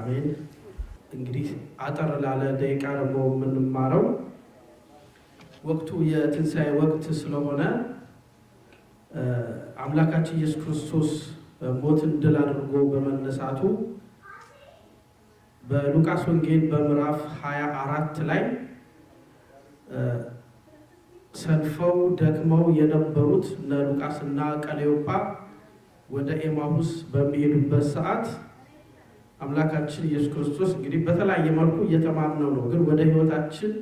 አሜን። እንግዲህ አጠር ላለ ደቂቃ ደግሞ የምንማረው ወቅቱ የትንሣኤ ወቅት ስለሆነ አምላካችን ኢየሱስ ክርስቶስ ሞትን ድል አድርጎ በመነሳቱ በሉቃስ ወንጌል በምዕራፍ 24 ላይ ሰንፈው ደክመው የነበሩት ሉቃስና ቀሌዮጳ ወደ ኤማሁስ በሚሄዱበት ሰዓት አምላካችን ኢየሱስ ክርስቶስ እንግዲህ በተለያየ መልኩ እየተማርነው ነው፣ ግን ወደ ህይወታችን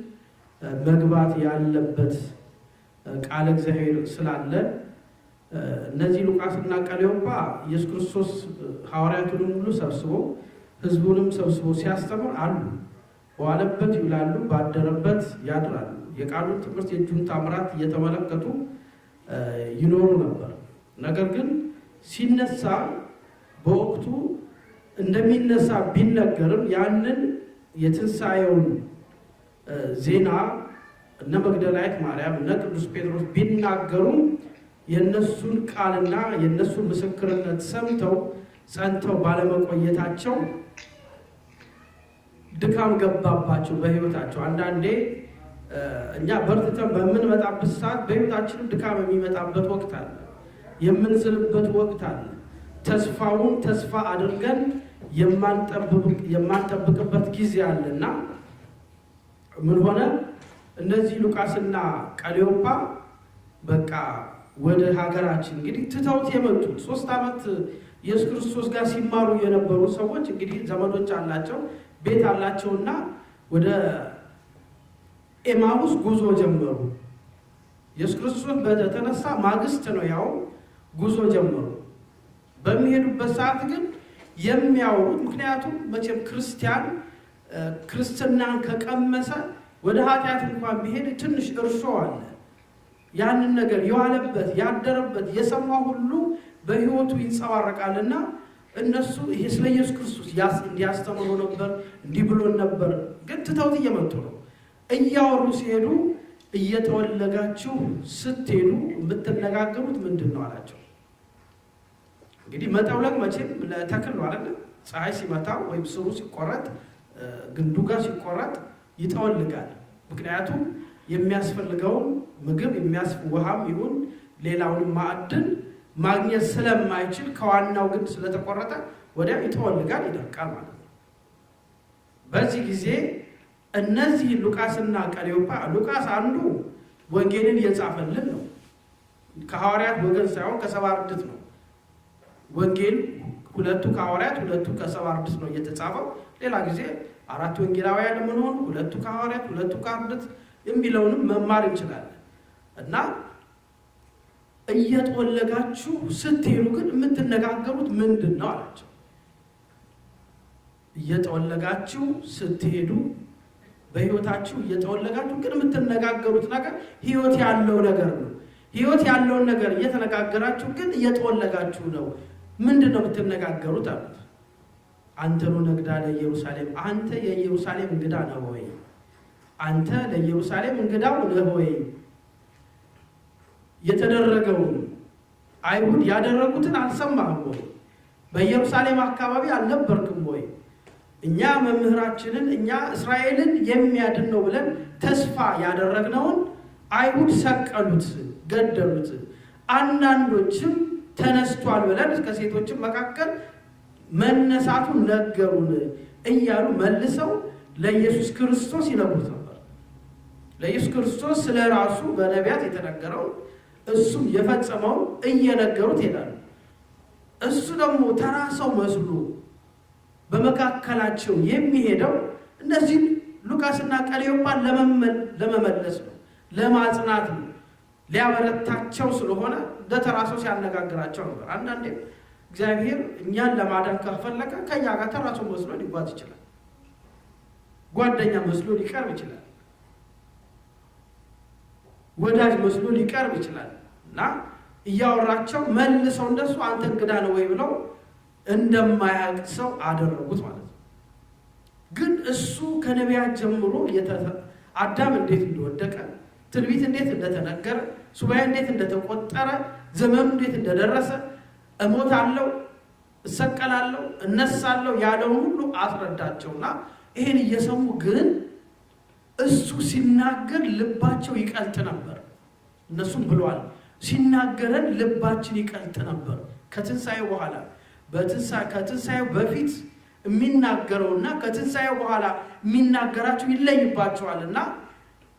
መግባት ያለበት ቃል እግዚአብሔር ስላለ እነዚህ ሉቃስና ቀሌዮጳ ኢየሱስ ክርስቶስ ሐዋርያቱን ሁሉ ሰብስቦ ህዝቡንም ሰብስቦ ሲያስተምር አሉ። በዋለበት ይውላሉ፣ ባደረበት ያድራሉ። የቃሉን ትምህርት የእጁን ታምራት እየተመለከቱ ይኖሩ ነበር። ነገር ግን ሲነሳ በወቅቱ እንደሚነሳ ቢነገርም ያንን የትንሣኤውን ዜና እነ መግደላዊት ማርያም እነ ቅዱስ ጴጥሮስ ቢናገሩም የነሱን ቃልና የነሱን ምስክርነት ሰምተው ጸንተው ባለመቆየታቸው ድካም ገባባቸው በህይወታቸው። አንዳንዴ እኛ በርትተን በምንመጣበት ሰዓት በህይወታችንም ድካም የሚመጣበት ወቅት አለ፣ የምንዝልበት ወቅት አለ። ተስፋውን ተስፋ አድርገን የማንጠብቅበት ጊዜ አለና ምን ሆነ? እነዚህ ሉቃስና ቀሌዮጳ በቃ ወደ ሀገራችን እንግዲህ ትተውት የመጡት 3 ዓመት ኢየሱስ ክርስቶስ ጋር ሲማሩ የነበሩ ሰዎች እንግዲህ ዘመዶች አላቸው፣ ቤት አላቸውና ወደ ኤማሁስ ጉዞ ጀመሩ። ኢየሱስ ክርስቶስ በተነሳ ማግስት ነው ያው ጉዞ ጀመሩ። በሚሄዱበት ሰዓት ግን የሚያወሩት ምክንያቱም መቼም ክርስትናን ከቀመሰ ወደ ኃጢአት እንኳን ቢሄድ ትንሽ እርሾ አለ። ያንን ነገር የዋለበት ያደረበት የሰማ ሁሉ በህይወቱ ይንጸባረቃልና እነሱ ይሄ ስለ ኢየሱስ ክርስቶስ እንዲያስተምሩ ነበር፣ እንዲህ ብሎ ነበር። ግን ትተውት እየመጡ ነው። እያወሩ ሲሄዱ እየተወለጋችሁ ስትሄዱ የምትነጋገሩት ምንድን ነው አላቸው። እንግዲህ መጠውለግ መቼም ለተክል ነው አይደል? ፀሐይ ሲመታው ወይም ስሩ ሲቆረጥ ግንዱ ጋር ሲቆረጥ ይጠወልጋል። ምክንያቱም የሚያስፈልገውን ምግብ ውሃም ይሁን ሌላውን ማዕድን ማግኘት ስለማይችል ከዋናው ግንድ ስለተቆረጠ ወዲያ ይጠወልጋል፣ ይደርቃል ማለት ነው። በዚህ ጊዜ እነዚህ ሉቃስና ቀሌዮጳ ሉቃስ አንዱ ወንጌልን የጻፈልን ነው፣ ከሐዋርያት ወገን ሳይሆን ከሰባ አርድእት ነው። ወንጌል ሁለቱ ከሐዋርያት ሁለቱ ከሰባ አርድእት ነው እየተጻፈው። ሌላ ጊዜ 4 ወንጌላውያን የምንሆኑ 2 ከሐዋርያት 2 ከአርድእት የሚለውንም መማር እንችላለን። እና እየተወለጋችሁ ስትሄዱ ግን የምትነጋገሩት ምንድን ነው አላቸው። እየተወለጋችሁ ስትሄዱ በህይወታችሁ እየተወለጋችሁ ግን የምትነጋገሩት ነገር ህይወት ያለው ነገር ነው። ህይወት ያለውን ነገር እየተነጋገራችሁ ግን እየተወለጋችሁ ነው። ምንድን ነው የምትነጋገሩት አሉት። አንተኑ ነግዳ ለኢየሩሳሌም፣ አንተ የኢየሩሳሌም እንግዳ ነህ ወይ? አንተ ለኢየሩሳሌም እንግዳው ነህ ወይ? የተደረገውን አይሁድ ያደረጉትን አልሰማህም ወይ? በኢየሩሳሌም አካባቢ አልነበርክም ወይ? እኛ መምህራችንን እኛ እስራኤልን የሚያድን ነው ብለን ተስፋ ያደረግነውን አይሁድ ሰቀሉት፣ ገደሉት። አንዳንዶችም ተነስቷል ብለን ከሴቶችም መካከል መነሳቱን ነገሩን እያሉ መልሰው ለኢየሱስ ክርስቶስ ይነግሩት ነበር። ለኢየሱስ ክርስቶስ ስለ ራሱ በነቢያት የተነገረው እሱም የፈጸመው እየነገሩት ይሄዳሉ። እሱ ደግሞ ተራ ሰው መስሎ በመካከላቸው የሚሄደው እነዚህ ሉቃስና ቀሌዮጳን ለመመለስ ነው፣ ለማጽናት ነው፣ ሊያበረታቸው ስለሆነ ለተራ ሰው ሲያነጋግራቸው ነበር። አንዳንዴ እግዚአብሔር እኛን ለማዳን ከፈለገ ከኛ ጋር ተራ ሰው መስሎ ሊጓዝ ይችላል፣ ጓደኛ መስሎ ሊቀርብ ይችላል፣ ወዳጅ መስሎ ሊቀርብ ይችላል። እና እያወራቸው መልሰው እንደሱ አንተ እንግዳ ነው ወይ ብለው እንደማያውቅ ሰው አደረጉት ማለት ነው። ግን እሱ ከነቢያት ጀምሮ አዳም እንዴት እንደወደቀ፣ ትንቢት እንዴት እንደተነገረ፣ ሱባኤ እንዴት እንደተቆጠረ፣ ዘመኑ እንዴት እንደደረሰ፣ እሞታለሁ እሰቀላለሁ እነሳለሁ ያለው ሁሉ አስረዳቸውና ይሄን እየሰሙ ግን እሱ ሲናገር ልባቸው ይቀልጥ ነበር። እነሱም ብለዋል ሲናገረን ልባችን ይቀልጥ ነበር። ከትንሣኤው በኋላ ከትንሣኤው በፊት የሚናገረውና ከትንሣኤው በኋላ የሚናገራቸው ይለይባቸዋልና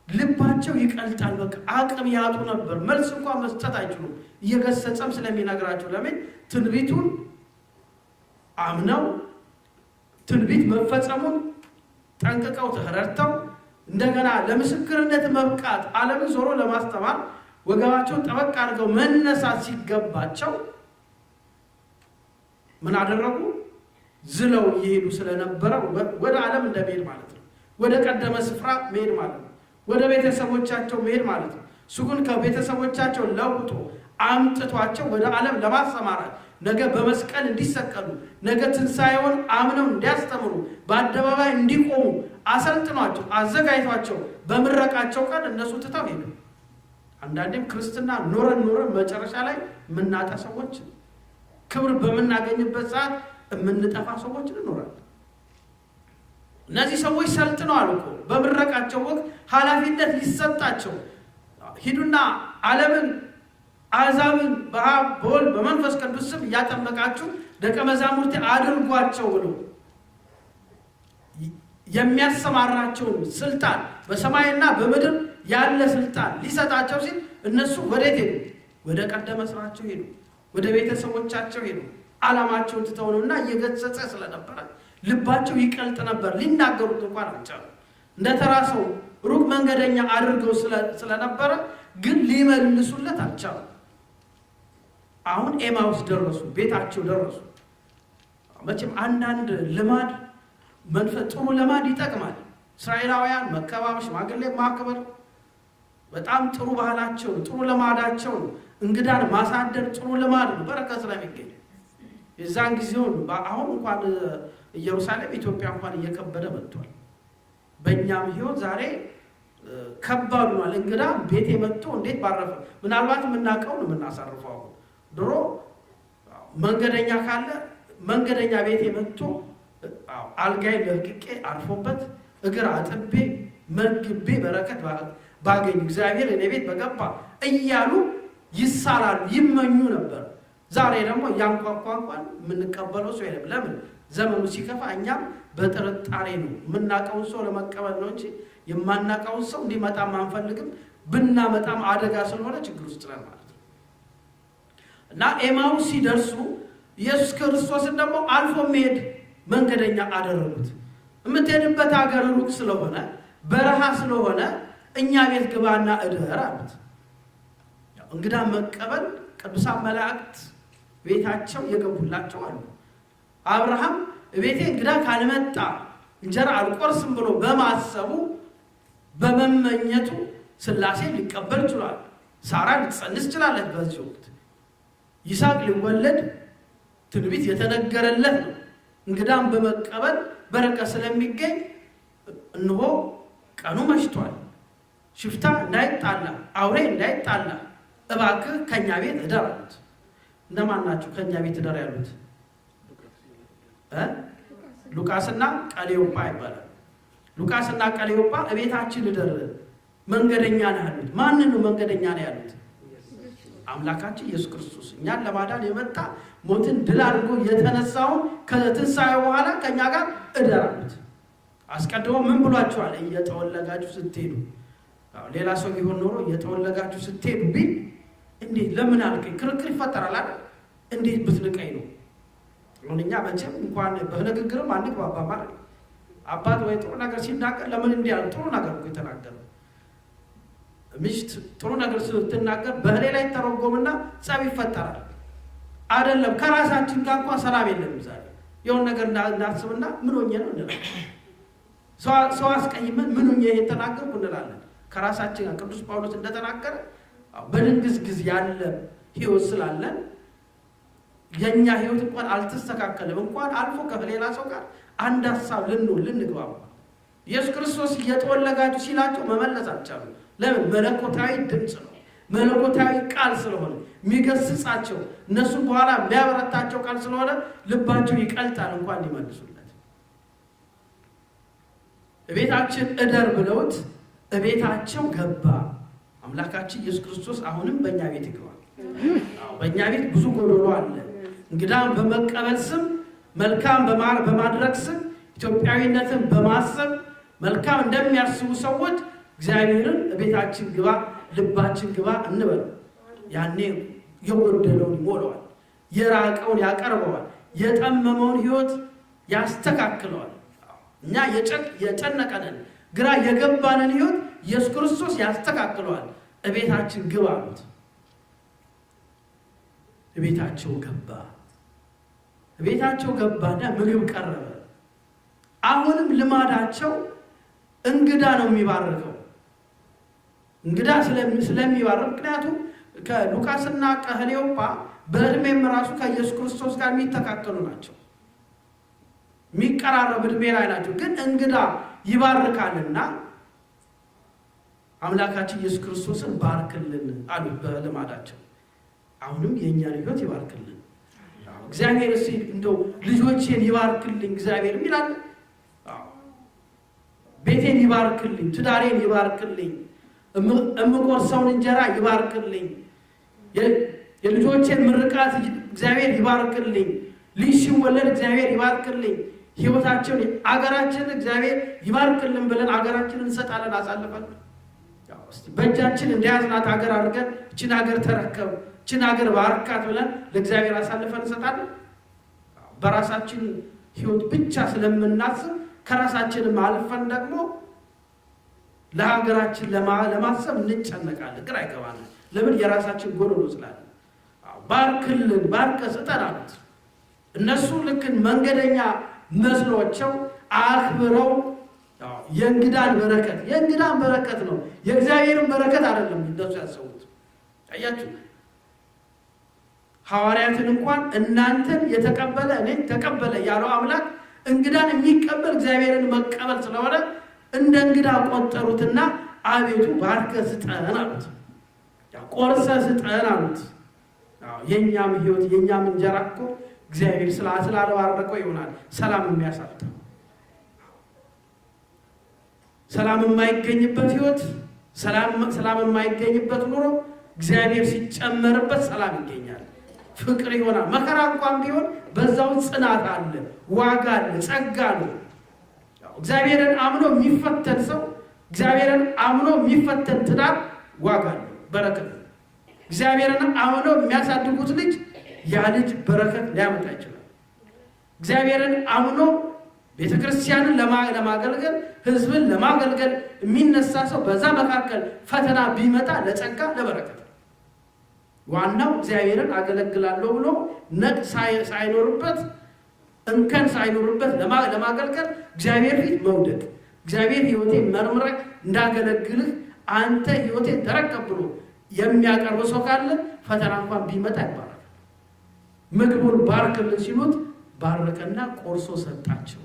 ልባቸው ይቀልጣል። በቃ አቅም ያጡ ነበር። መልስ እንኳን መስጠት አይችሉም። እየገሰጸም ስለሚነግራቸው ለምን ትንቢቱን አምነው ትንቢት መፈጸሙን ጠንቅቀው ተረድተው እንደገና ለምስክርነት መብቃት ዓለምን ዞሮ ለማስተማር ወገባቸውን ጠበቅ አድርገው መነሳት ሲገባቸው ምን አደረጉ? ዝለው ይሄዱ ስለነበረ ወደ ዓለም እንደመሄድ ማለት ነው። ወደ ቀደመ ስፍራ መሄድ ማለት ነው። ወደ ቤተሰቦቻቸው መሄድ ማለት ነው። እሱ ግን ከቤተሰቦቻቸው ለውጦ አምጥቷቸው ወደ ዓለም ለማሰማራት ነገ በመስቀል እንዲሰቀሉ ነገ ትንሣኤውን አምነው እንዲያስተምሩ በአደባባይ እንዲቆሙ አሰልጥኗቸው አዘጋጅቷቸው በምረቃቸው ቀን እነሱ ትተው ሄዱ። አንዳንዴም ክርስትና ኖረን መጨረሻ ላይ የምናጣ ሰዎች፣ ክብር በምናገኝበት ሰዓት የምንጠፋ ሰዎች እንኖራለን። እነዚህ ሰዎች ሰልጥነዋል እኮ በምረቃቸው ወቅት ኃላፊነት ሊሰጣቸው ሂዱና ዓለምን አሕዛብን በአብ በወልድ በመንፈስ ቅዱስ ስም እያጠመቃችሁ ደቀ መዛሙርቴ አድርጓቸው ብሎ የሚያሰማራቸውን ስልጣን በሰማይና በምድር ያለ ስልጣን ሊሰጣቸው ሲል እነሱ ወዴት ሄዱ? ወደ ቀደመ ስራቸው ሄዱ። ወደ ቤተሰቦቻቸው ሄዱ። ዓላማቸውን ትተው ነውና እየገሰጸ ስለነበረ ልባቸው ይቀልጥ ነበር። ሊናገሩት እንኳን አልቻሉ። እንደ ተራ ሰው ሩቅ መንገደኛ አድርገው ስለነበረ ግን ሊመልሱለት አልቻሉ። አሁን ኤማውስ ደረሱ፣ ቤታቸው ደረሱ። መቼም አንዳንድ ልማድ መንፈስ ጥሩ ልማድ ይጠቅማል። እስራኤላውያን መከባበር፣ ሽማግሌ ማክበር በጣም ጥሩ ባህላቸው፣ ጥሩ ልማዳቸው። እንግዳን ማሳደር ጥሩ ልማድ ነው፣ በረከት ስለሚገኝ የዛን ጊዜውን አሁን እንኳን ኢየሩሳሌም ኢትዮጵያ እንኳን እየከበደ መጥቷል። በእኛም ህይወት ዛሬ ከባድ ሆኗል። እንግዳ ቤቴ መጥቶ እንዴት ባረፈ። ምናልባት የምናውቀው ነው የምናሳርፈው። ድሮ መንገደኛ ካለ መንገደኛ ቤቴ መጥቶ አልጋይ ለቅቄ አርፎበት እግር አጥቤ መግቤ በረከት ባገኝ እግዚአብሔር እኔ ቤት በገባ እያሉ ይሳላሉ፣ ይመኙ ነበር። ዛሬ ደግሞ ያንኳኳ እንኳን የምንቀበለው ሰው የለም። ለምን? ዘመኑ ሲከፋ እኛም በጥርጣሬ ነው የምናውቀውን ሰው ለመቀበል ነው እንጂ የማናውቀውን ሰው እንዲመጣም አንፈልግም። ብናመጣም አደጋ ስለሆነ ችግር ውስጥ ነን ማለት ነው። እና ኤማውስ ሲደርሱ ኢየሱስ ክርስቶስን ደግሞ አልፎ መሄድ መንገደኛ አደረጉት። የምትሄድበት ሀገር ሩቅ ስለሆነ በረሃ ስለሆነ እኛ ቤት ግባና እደር አሉት። እንግዳ መቀበል ቅዱሳን መላእክት ቤታቸው የገቡላቸው አሉ። አብርሃም ቤቴ እንግዳ ካልመጣ እንጀራ አልቆርስም ብሎ በማሰቡ በመመኘቱ ሥላሴ ሊቀበል ችሏል። ሳራ ልትጸንስ ችላለች። በዚህ ወቅት ይስሐቅ ሊወለድ ትንቢት የተነገረለት ነው። እንግዳን በመቀበል በረከት ስለሚገኝ እንሆ ቀኑ መሽቷል። ሽፍታ እንዳይጣላ፣ አውሬ እንዳይጣላ እባክህ ከኛ ቤት እደር አሉት። እነማን ናቸው ከኛ ቤት እደር ያሉት? ሉቃስና ቀሌዮጳ ይባላል። ሉቃስና ቀሌዮጳ እቤታችን እደር መንገደኛ ነው ያሉት። ማንን ነው መንገደኛ ነው ያሉት? አምላካችን ኢየሱስ ክርስቶስ እኛን ለማዳን የመጣ ሞትን ድል አድርጎ የተነሳውን ከትንሣኤ በኋላ ከኛ ጋር እደር አሉት። አስቀድሞ ምን ብሏቸዋል? እየተወለጋችሁ ስትሄዱ። ሌላ ሰው ቢሆን ኖሮ እየተወለጋችሁ ስትሄዱ ቢል እንዴት ለምን አልከኝ? ክርክር ይፈጠራል አይደል? እንዴት ብትንቀኝ ነው? እኛ መቼም እንኳን በንግግርም አንግባባ ማለት አባት ወይ ጥሩ ነገር ሲናገር ለምን እንዲህ አለ? ጥሩ ነገር እኮ የተናገረው ሚስት ጥሩ ነገር ስትናገር በሌላ ይተረጎምና ጸብ ይፈጠራል አይደለም? ከራሳችን ጋር እንኳን ሰላም የለም። ዛሬ የሆነ ነገር እናስብና ምን ሆኜ ነው እንላለን። ሰው አስቀይመን ምን ሆኜ የተናገርኩ እንላለን። ከራሳችን ጋር ቅዱስ ጳውሎስ እንደተናገረ በድንግዝግዝ ያለ ህይወት ስላለን የኛ ህይወት እንኳን አልተስተካከለም። እንኳን አልፎ ከሌላ ሰው ጋር አንድ ሀሳብ ልንግባባ ኢየሱስ ክርስቶስ እየተወለጋችሁ ሲላቸው መመለስ አልቻሉም። ለምን? መለኮታዊ ድምፅ ነው፣ መለኮታዊ ቃል ስለሆነ የሚገስጻቸው እነሱ በኋላ የሚያበረታቸው ቃል ስለሆነ ልባቸው ይቀልጣል እንኳን ሊመልሱለት። እቤታችን እደር ብለውት እቤታቸው ገባ። አምላካችን ኢየሱስ ክርስቶስ አሁንም በእኛ ቤት ይገባል። በእኛ ቤት ብዙ ጎዶሎ አለ። እንግዳን በመቀበል ስም፣ መልካም በማድረግ ስም፣ ኢትዮጵያዊነትን በማሰብ መልካም እንደሚያስቡ ሰዎች እግዚአብሔርን ቤታችን ግባ፣ ልባችን ግባ እንበል። ያኔ የጎደለውን ይሞላዋል፣ የራቀውን ያቀርበዋል፣ የጠመመውን ሕይወት ያስተካክለዋል። እኛ የጨነቀንን ግራ የገባንን ሕይወት ኢየሱስ ክርስቶስ ያስተካክለዋል። እቤታችን ግባ አሉት። እቤታቸው ገባ። እቤታቸው ገባና ምግብ ቀረበ። አሁንም ልማዳቸው እንግዳ ነው የሚባርከው። እንግዳ ስለሚባርክ ምክንያቱም ከሉቃስና ከህሌዮጳ በእድሜም ራሱ ከኢየሱስ ክርስቶስ ጋር የሚተካከሉ ናቸው፣ የሚቀራረብ እድሜ ላይ ናቸው። ግን እንግዳ ይባርካልና አምላካችን ኢየሱስ ክርስቶስን ባርክልን አሉት በልማዳቸው። አሁንም የእኛን ሕይወት ይባርክልን እግዚአብሔር። እስኪ እንደው ልጆቼን ይባርክልኝ እግዚአብሔር ይላል። ቤቴን ይባርክልኝ፣ ትዳሬን ይባርክልኝ፣ እምቆርሰውን እንጀራ ይባርክልኝ፣ የልጆቼን ምርቃት እግዚአብሔር ይባርክልኝ፣ ልጅ ሲወለድ እግዚአብሔር ይባርክልኝ፣ ሕይወታቸውን አገራችንን እግዚአብሔር ይባርክልን ብለን አገራችንን እንሰጣለን አሳልፈን። በእጃችን እንደያዝናት ሀገር አድርገን እችን ሀገር ተረከብ፣ እችን ሀገር ባርካት ብለን ለእግዚአብሔር አሳልፈን እንሰጣለን። በራሳችን ሕይወት ብቻ ስለምናስብ ከራሳችንም አልፈን ደግሞ ለሀገራችን ለማሰብ እንጨነቃለን። ግራ አይገባንም። ለምን? የራሳችን ጎዶሎ ስላለ። ባርክልን፣ ባርከ ስጠን አሉት። እነሱ ልክ መንገደኛ መስሏቸው አክብረው የእንግዳን በረከት ነው፣ የእግዚአብሔርን በረከት አይደለም እንደሱ ያሰቡት። አያችሁ፣ ሐዋርያትን እንኳን እናንተን የተቀበለ እኔን ተቀበለ ያለው አምላክ እንግዳን የሚቀበል እግዚአብሔርን መቀበል ስለሆነ እንደ እንግዳ ቆጠሩትና አቤቱ ባርከ ስጠን አሉት። ቆርሰ ስጠን አሉት። የኛም ሕይወት የኛም እንጀራ እኮ እግዚአብሔር ስላልባረከው ይሆናል ሰላም የሚያሳጣው። ሰላም የማይገኝበት ሕይወት፣ ሰላም የማይገኝበት ኑሮ እግዚአብሔር ሲጨመርበት ሰላም ይገኛል፣ ፍቅር ይሆናል። መከራ እንኳን ቢሆን በዛው ጽናት አለ፣ ዋጋ አለ፣ ጸጋ ነው። እግዚአብሔርን አምኖ የሚፈተን ሰው፣ እግዚአብሔርን አምኖ የሚፈተን ትዳር ዋጋ አለ፣ በረከት ነው። እግዚአብሔርን አምኖ የሚያሳድጉት ልጅ ያ ልጅ በረከት ሊያመጣ ይችላል። እግዚአብሔርን አምኖ ቤተክርስቲያንን ለማገልገል ሕዝብን ለማገልገል የሚነሳ ሰው በዛ መካከል ፈተና ቢመጣ ለጸጋ ለበረከት። ዋናው እግዚአብሔርን አገለግላለሁ ብሎ ነቅ ሳይኖርበት እንከን ሳይኖርበት ለማገልገል እግዚአብሔር ፊት መውደቅ፣ እግዚአብሔር ሕይወቴን መርምረህ እንዳገለግልህ አንተ ሕይወቴን ተረከብ ብሎ የሚያቀርብ ሰው ካለ ፈተና እንኳን ቢመጣ ይባላል። ምግቡን ባርክልን ሲሉት ባረከና ቆርሶ ሰጣቸው።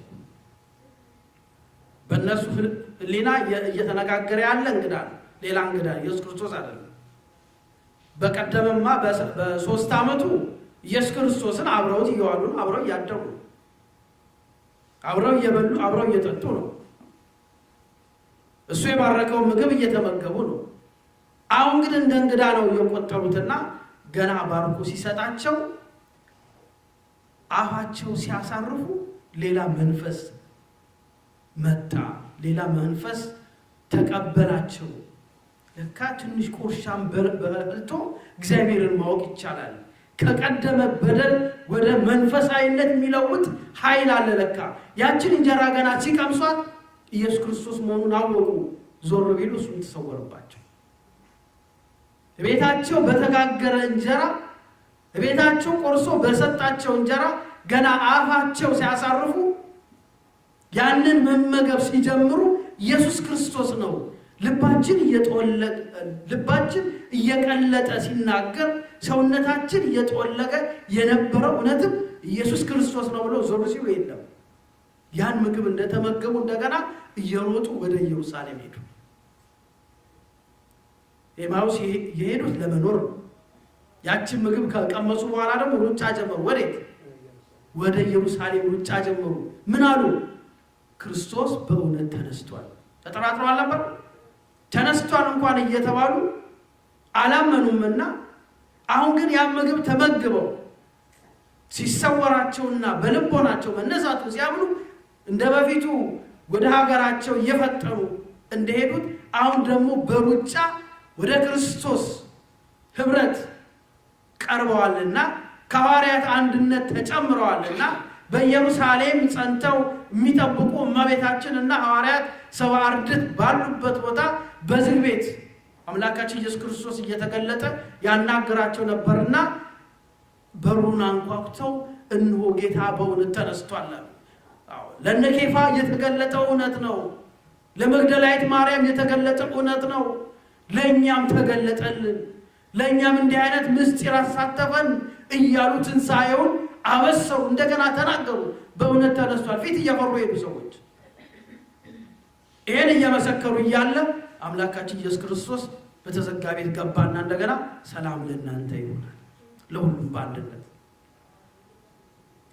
በእነሱ ሕሊና እየተነጋገረ ያለ እንግዳ ነው፣ ሌላ እንግዳ ኢየሱስ ክርስቶስ አይደለም። በቀደመማ በ3 ዓመቱ ኢየሱስ ክርስቶስን አብረውት እየዋሉ ነው፣ አብረው እያደሩ ነው፣ አብረው እየበሉ አብረው እየጠጡ ነው። እሱ የባረከው ምግብ እየተመገቡ ነው። አሁን ግን እንደ እንግዳ ነው እየቆጠሩትና ገና ባርኮ ሲሰጣቸው አፋቸው ሲያሳርፉ ሌላ መንፈስ መጣ፣ ሌላ መንፈስ ተቀበላቸው። ለካ ትንሽ ቆሻም በልቶ እግዚአብሔርን ማወቅ ይቻላል። ከቀደመ በደል ወደ መንፈሳዊነት የሚለውጥ ኃይል አለ። ለካ ያችን እንጀራ ገና ሲቀምሷት ኢየሱስ ክርስቶስ መሆኑን አወቁ። ዞር ቢሉ እሱም ተሰወረባቸው። ቤታቸው በተጋገረ እንጀራ፣ ቤታቸው ቆርሶ በሰጣቸው እንጀራ ገና አፋቸው ሲያሳርፉ ያንን መመገብ ሲጀምሩ ኢየሱስ ክርስቶስ ነው ልባችን እየቀለጠ ሲናገር ሰውነታችን እየጠወለገ የነበረው እውነትም ኢየሱስ ክርስቶስ ነው ብለው ዞር ሲሉ የለም። ያን ምግብ እንደተመገቡ እንደገና እየሮጡ ወደ ኢየሩሳሌም ሄዱ። ኤማውስ የሄዱት ለመኖር ያችን ምግብ ከቀመሱ በኋላ ደግሞ ሩጫ ጀመሩ። ወዴት? ወደ ኢየሩሳሌም ሩጫ ጀመሩ። ምን አሉ? ክርስቶስ በእውነት ተነስቷል። ተጠራጥረዋል ነበር። ተነስቷል እንኳን እየተባሉ አላመኑምና አሁን ግን ያ ምግብ ተመግበው ሲሰወራቸውና በልቦናቸው መነሳቱ ሲያምኑ እንደ በፊቱ ወደ ሀገራቸው እየፈጠኑ እንደሄዱት አሁን ደግሞ በሩጫ ወደ ክርስቶስ ህብረት ቀርበዋልና ከሐዋርያት አንድነት ተጨምረዋልና በኢየሩሳሌም ጸንተው የሚጠብቁ እመቤታችንና ሐዋርያት ሰብአ አርድእት ባሉበት ቦታ በዝግ ቤት አምላካችን ኢየሱስ ክርስቶስ እየተገለጠ ያናገራቸው ነበርና በሩን አንኳኩተው እነሆ ጌታ በእውነት ተነስቷል። ለእነ ኬፋ የተገለጠው እውነት ነው። ለመግደላዊት ማርያም የተገለጠው እውነት ነው። ለእኛም ተገለጠልን። ለእኛም እንዲህ አይነት ምስጢር አሳተፈን እያሉ ትንሣኤውን አበሰሩ። እንደገና ተናገሩ። በእውነት ተነስቷል። ፊት እየፈሩ ሄዱ ሰዎች። ይህን እየመሰከሩ እያለ አምላካችን ኢየሱስ ክርስቶስ በተዘጋ ቤት ገባና እንደገና ሰላም ለእናንተ ይሆናል፣ ለሁሉም በአንድነት።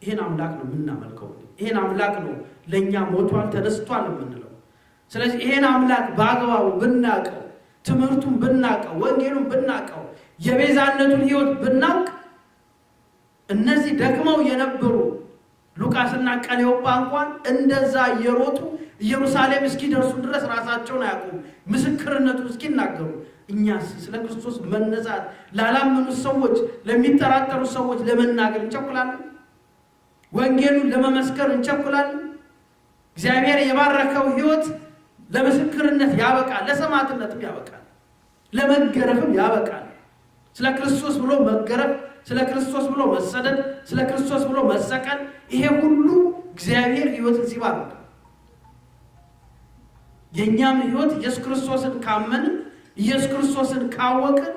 ይህን አምላክ ነው የምናመልከው። ይህን አምላክ ነው ለእኛ ሞቷል ተነስቷል የምንለው። ስለዚህ ይህን አምላክ በአግባቡ ብናቀው፣ ትምህርቱን ብናቀው፣ ወንጌሉን ብናቀው፣ የቤዛነቱን ሕይወት ብናውቅ እነዚህ ደክመው የነበሩ ሉቃስና ቀሌዮጳ እንኳን እንደዛ እየሮጡ ኢየሩሳሌም እስኪደርሱ ድረስ ራሳቸውን አያውቁም፣ ምስክርነቱን እስኪናገሩ። እኛስ ስለ ክርስቶስ መነሳት ላላመኑት ሰዎች፣ ለሚጠራጠሩ ሰዎች ለመናገር እንቸኩላለን? ወንጌሉን ለመመስከር እንቸኩላለን? እግዚአብሔር የባረከው ሕይወት ለምስክርነት ያበቃል፣ ለሰማዕትነትም ያበቃል፣ ለመገረፍም ያበቃል። ስለ ክርስቶስ ብሎ መገረፍ፣ ስለ ክርስቶስ ብሎ መሰደድ፣ ስለ ክርስቶስ ብሎ መሰቀል፣ ይሄ ሁሉ እግዚአብሔር ሕይወትን ሲባርክ፣ የእኛም ሕይወት ኢየሱስ ክርስቶስን ካመንን፣ ኢየሱስ ክርስቶስን ካወቅን፣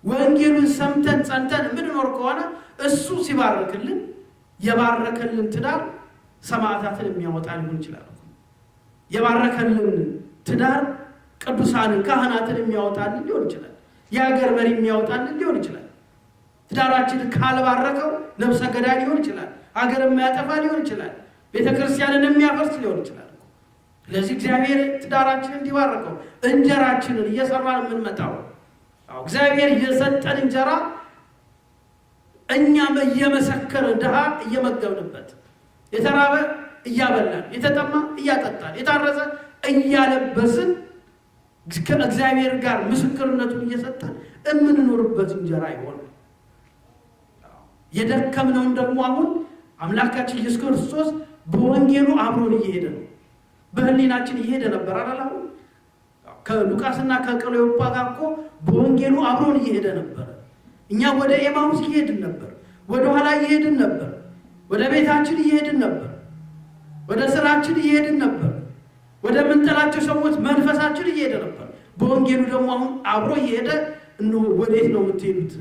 ወንጌሉን ሰምተን ጸንተን የምንኖር ከሆነ እሱ ሲባርክልን፣ የባረከልን ትዳር ሰማዕታትን የሚያወጣ ሊሆን ይችላል። የባረከልን ትዳር ቅዱሳንን ካህናትን የሚያወጣልን ሊሆን ይችላል። የሀገር መሪ የሚያወጣልን ሊሆን ይችላል። ትዳራችንን ካልባረከው ነፍሰ ገዳይ ሊሆን ይችላል። ሀገር የሚያጠፋ ሊሆን ይችላል። ቤተክርስቲያንን የሚያፈርስ ሊሆን ይችላል። ስለዚህ እግዚአብሔር ትዳራችንን እንዲባረከው እንጀራችንን እየሰራን የምንመጣው እግዚአብሔር እየሰጠን እንጀራ እኛም እየመሰከርን ድሃ እየመገብንበት፣ የተራበ እያበላን፣ የተጠማ እያጠጣን፣ የታረዘ እያለበስን ከእግዚአብሔር ጋር ምስክርነቱን እየሰጠን የምንኖርበት እንጀራ ይሆናል። የደከምነውን ደግሞ አሁን አምላካችን ኢየሱስ ክርስቶስ በወንጌሉ አብሮን እየሄደ ነው። በህሊናችን እየሄደ ነበር አይደል? ከሉቃስና ከቀሌዮጳ ጋር እኮ በወንጌሉ አብሮን እየሄደ ነበር። እኛ ወደ ኤማውስ እየሄድን ነበር፣ ወደ ኋላ እየሄድን ነበር፣ ወደ ቤታችን እየሄድን ነበር፣ ወደ ስራችን እየሄድን ነበር፣ ወደ ምንጠላቸው ሰዎች መንፈሳችን እየሄደ ነበር። በወንጌሉ ደግሞ አሁን አብሮ እየሄደ እነሆ ወዴት ነው የምትሄዱት?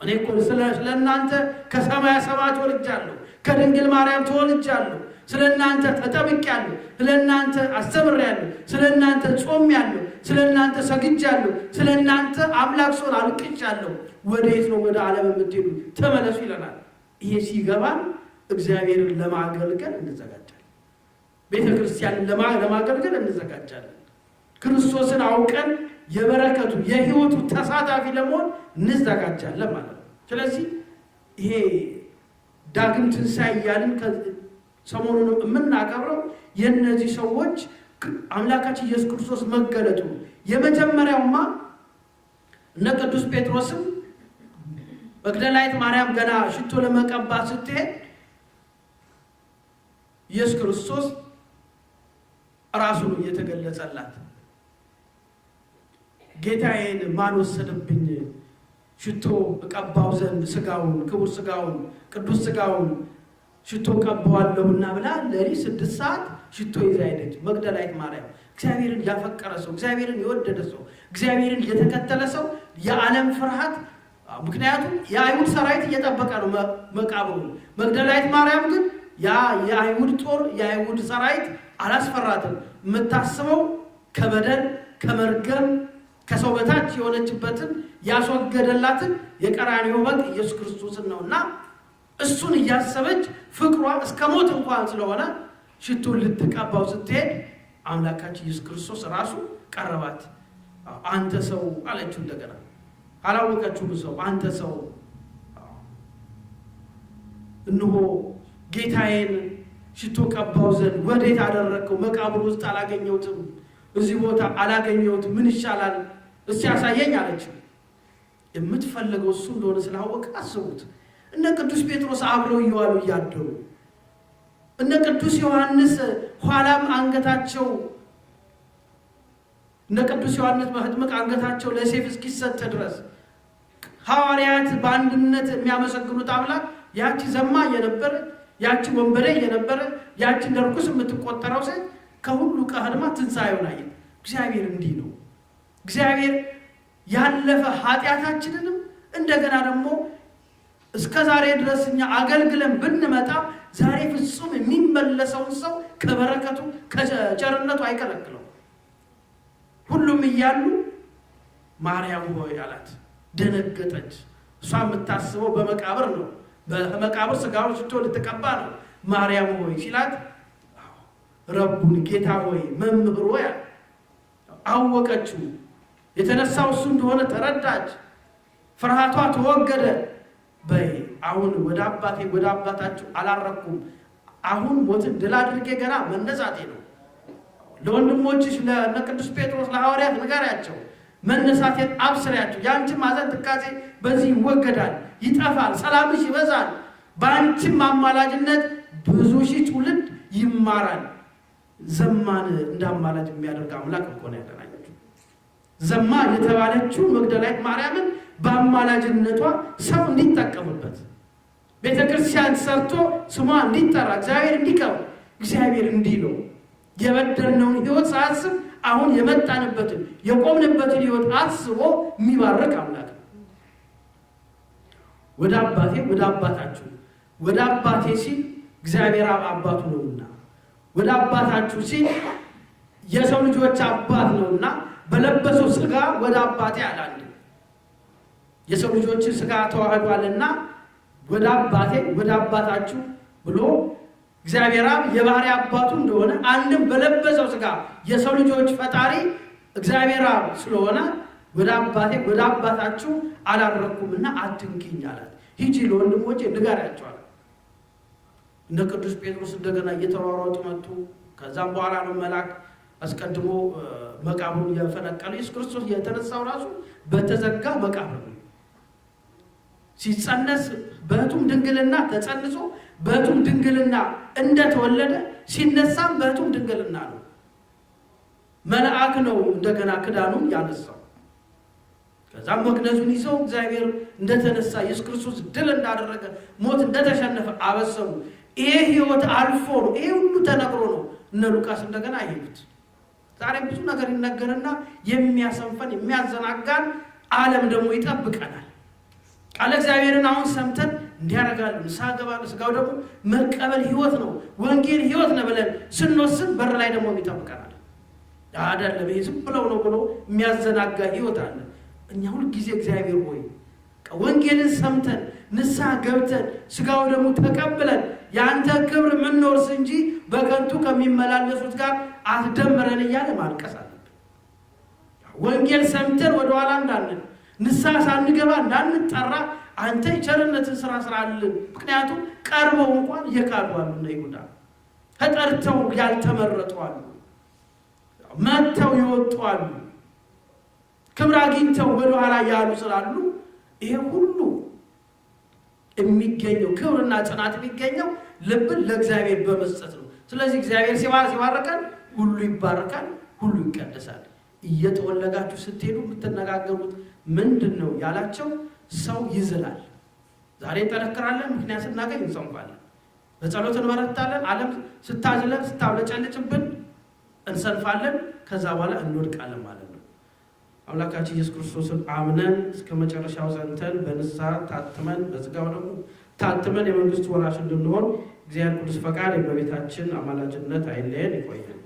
እኔ እኮ ስለእናንተ ከሰማያ ሰማያት ተወልጃለሁ፣ ከድንግል ማርያም ተወልጃለሁ፣ ስለእናንተ ተጠምቄያለሁ፣ ስለእናንተ አስተምሬያለሁ፣ ስለእናንተ ጾሜያለሁ፣ ስለእናንተ ሰግጃለሁ፣ ስለእናንተ አምላክ ስሆን አልቅሻለሁ። ወዴት ነው ወደ ዓለም የምትሄዱ? ተመለሱ ይለናል። ይሄ ሲገባን እግዚአብሔርን ለማገልገል እንዘጋጃለን። ቤተ ክርስቲያንን ለማገልገል እንዘጋጃለን። ክርስቶስን አውቀን የበረከቱ የሕይወቱ ተሳታፊ ለመሆን እንዘጋጃለን ማለት ነው። ስለዚህ ይሄ ዳግም ትንሣኤ እያልን ሰሞኑን የምናከብረው የእነዚህ ሰዎች አምላካችን ኢየሱስ ክርስቶስ መገለጡ። የመጀመሪያውማ እነ ቅዱስ ጴጥሮስም መግደላዊት ማርያም ገና ሽቶ ለመቀባት ስትሄድ ኢየሱስ ክርስቶስ ራሱን እየተገለጸላት ጌታዬን ማን ወሰደብኝ? ሽቶ እቀባው ዘንድ ስጋውን፣ ክቡር ስጋውን፣ ቅዱስ ስጋውን ሽቶ ቀባዋለሁና ብላ ለሊት 6 ሰዓት ሽቶ ይዛ ሄደች መግደላዊት ማርያም። እግዚአብሔርን ያፈቀረ ሰው፣ እግዚአብሔርን የወደደ ሰው፣ እግዚአብሔርን የተከተለ ሰው የዓለም ፍርሃት፣ ምክንያቱም የአይሁድ ሰራዊት እየጠበቀ ነው መቃብሩ። መግደላዊት ማርያም ግን ያ የአይሁድ ጦር፣ የአይሁድ ሰራዊት አላስፈራትም። የምታስበው ከበደል ከመርገም ከሰው በታች የሆነችበትን ያስወገደላትን የቀራንዮ በግ ኢየሱስ ክርስቶስን ነውና እሱን እያሰበች ፍቅሯ እስከ ሞት እንኳን ስለሆነ ሽቶ ልትቀባው ስትሄድ አምላካችን ኢየሱስ ክርስቶስ ራሱ ቀረባት። አንተ ሰው አለችው። እንደገና አላወቀችውም። ሰው አንተ ሰው እነሆ ጌታዬን ሽቶ ቀባው ዘንድ ወዴት አደረከው? መቃብር ውስጥ አላገኘሁትም፣ እዚህ ቦታ አላገኘሁትም፣ ምን ይሻላል እስቲ ያሳየኝ አለችው። የምትፈልገው እሱ እንደሆነ ስላወቀ አስቡት። እነ ቅዱስ ጴጥሮስ አብረው እየዋሉ እያደሩ እነ ቅዱስ ዮሐንስ ኋላም አንገታቸው እነ ቅዱስ ዮሐንስ መጥምቅ አንገታቸው ለሰይፍ እስኪሰጥ ድረስ ሐዋርያት በአንድነት የሚያመሰግኑት አምላክ ያቺ ዘማ የነበረ ያቺ ወንበዴ የነበረ ያቺ ደርኩስ የምትቆጠረው ሴት ከሁሉ ቀድማ ትንሣኤውን አየች። እግዚአብሔር እንዲህ ነው። እግዚአብሔር ያለፈ ኃጢአታችንንም እንደገና ደግሞ እስከ ዛሬ ድረስ እኛ አገልግለን ብንመጣ ዛሬ ፍጹም የሚመለሰውን ሰው ከበረከቱ ከቸርነቱ አይከለክለው። ሁሉም እያሉ ማርያም ሆይ አላት። ደነገጠች። እሷ የምታስበው በመቃብር ነው። በመቃብር ስጋው ሽቶ ልትቀባ ነው። ማርያም ሆይ ሲላት ረቡን ጌታ ሆይ መምህር ሆይ አወቀችው። የተነሳው እሱ እንደሆነ ተረዳች። ፍርሃቷ ተወገደ። በይ አሁን ወደ አባቴ ወደ አባታችሁ አላረኩም። አሁን ሞትን ድል አድርጌ ገና መነሳቴ ነው። ለወንድሞችሽ ለቅዱስ ጴጥሮስ ለሐዋርያት ንገሪያቸው፣ መነሳቴን አብስሪያቸው። ያንቺም ማዘን ትካዜ በዚህ ይወገዳል፣ ይጠፋል፣ ሰላምሽ ይበዛል። በአንቺም አማላጅነት ብዙ ሺህ ትውልድ ይማራል። ዘማን እንዳማላጅ የሚያደርግ አምላክ እኮ ነው ያደረጋችሁ። ዘማ የተባለችው መግደላዊት ማርያምን በአማላጅነቷ ሰው እንዲጠቀምበት ቤተክርስቲያን ሰርቶ ስሟ እንዲጠራ እግዚአብሔር እንዲከብር እግዚአብሔር እንዲህ ነው። የበደልነውን ሕይወት ሳያስብ አሁን የመጣንበትን የቆምንበትን ሕይወት አስቦ የሚባርክ አምላክ ነው። ወደ አባቴ ወደ አባታችሁ ወደ አባቴ ሲል እግዚአብሔር አባቱ ነውና ወደ አባታችሁ ሲል የሰው ልጆች አባት ነውና በለበሰው ስጋ ወደ አባቴ አላለ። የሰው ልጆችን ስጋ ተዋህዷልና ወደ አባቴ ወደ አባታችሁ ብሎ እግዚአብሔር አብ የባህሪ አባቱ እንደሆነ አንድም በለበሰው ስጋ የሰው ልጆች ፈጣሪ እግዚአብሔር አብ ስለሆነ ወደ አባቴ ወደ አባታችሁ አላረኩምና አትንኪኝ አላት። ሂጂ ለወንድሞቼ ንገሪያቸው አለ። እነ ቅዱስ ጴጥሮስ እንደገና እየተሯሯጡ መጡ። ከዛም በኋላ ነው መልአክ አስቀድሞ መቃብሩን የፈነቀለ። ኢየሱስ ክርስቶስ የተነሳው ራሱ በተዘጋ መቃብር ነው። ሲጸነስ በእቱም ድንግልና ተጸንሶ በእቱም ድንግልና እንደተወለደ ሲነሳም በእቱም ድንግልና ነው። መልአክ ነው እንደገና ክዳኑን ያነሳው። ከዛም መቅደሱን ይዘው እግዚአብሔር እንደተነሳ ኢየሱስ ክርስቶስ ድል እንዳደረገ ሞት እንደተሸነፈ አበሰሩ። ይሄ ሕይወት አልፎ ነው፣ ይሄ ሁሉ ተነግሮ ነው እነ ሉቃስ እንደገና አየሁት። ዛሬ ብዙ ነገር ይነገርና የሚያሰንፈን የሚያዘናጋን ዓለም ደግሞ ይጠብቀናል። ቃለ እግዚአብሔርን አሁን ሰምተን እንዲያረጋሉ ንስሐ ገባሉ። ስጋው ደግሞ መቀበል ሕይወት ነው፣ ወንጌል ሕይወት ነው ብለን ስንወስን በር ላይ ደግሞ ይጠብቀናል። አይደለም ይሄ ዝም ብለው ነው ብሎ የሚያዘናጋ ሕይወት አለ። እኛ ሁሉ ጊዜ እግዚአብሔር ሆይ ወንጌልን ሰምተን ንስሐ ገብተን ስጋው ደግሞ ተቀብለን ያንተ ክብር ምንኖርስ እንጂ በከንቱ ከሚመላለሱት ጋር አትደምረን እያለ ማልቀስ አለብን። ወንጌል ሰምተን ወደኋላ እንዳንል ንስሐ ሳንገባ እንዳንጠራ አንተ የቸርነትን ስራ ስራልን። ምክንያቱም ቀርበው እንኳን እየካዱ አሉና ይሁዳ ተጠርተው ያልተመረጡ አሉ፣ መጥተው ይወጡ አሉ፣ ክብር አግኝተው ወደኋላ ያሉ ስላሉ ይሄ ሁሉ የሚገኘው ክብርና ጽናት የሚገኘው ልብን ለእግዚአብሔር በመስጠት ነው። ስለዚህ እግዚአብሔር ሲባርከን ሁሉ ይባረካል፣ ሁሉ ይቀደሳል። እየተወለጋችሁ ስትሄዱ የምትነጋገሩት ምንድን ነው ያላቸው? ሰው ይዝላል። ዛሬ እንጠነክራለን፣ ምክንያት ስናገኝ እንሰንፋለን፣ በጸሎት እንበረታለን። ዓለም ስታዝለን ስታብለጨልጭብን እንሰንፋለን፣ ከዛ በኋላ እንወድቃለን ማለት ነው። አምላካችን ኢየሱስ ክርስቶስን አምነን እስከ መጨረሻው ጸንተን በንስሐ ታትመን በስጋው ደግሞ ታትመን የመንግስቱ ወራሽ እንድንሆን እግዚአብሔር ቅዱስ ፈቃድ የእመቤታችን አማላጅነት አይለየን። ይቆያል።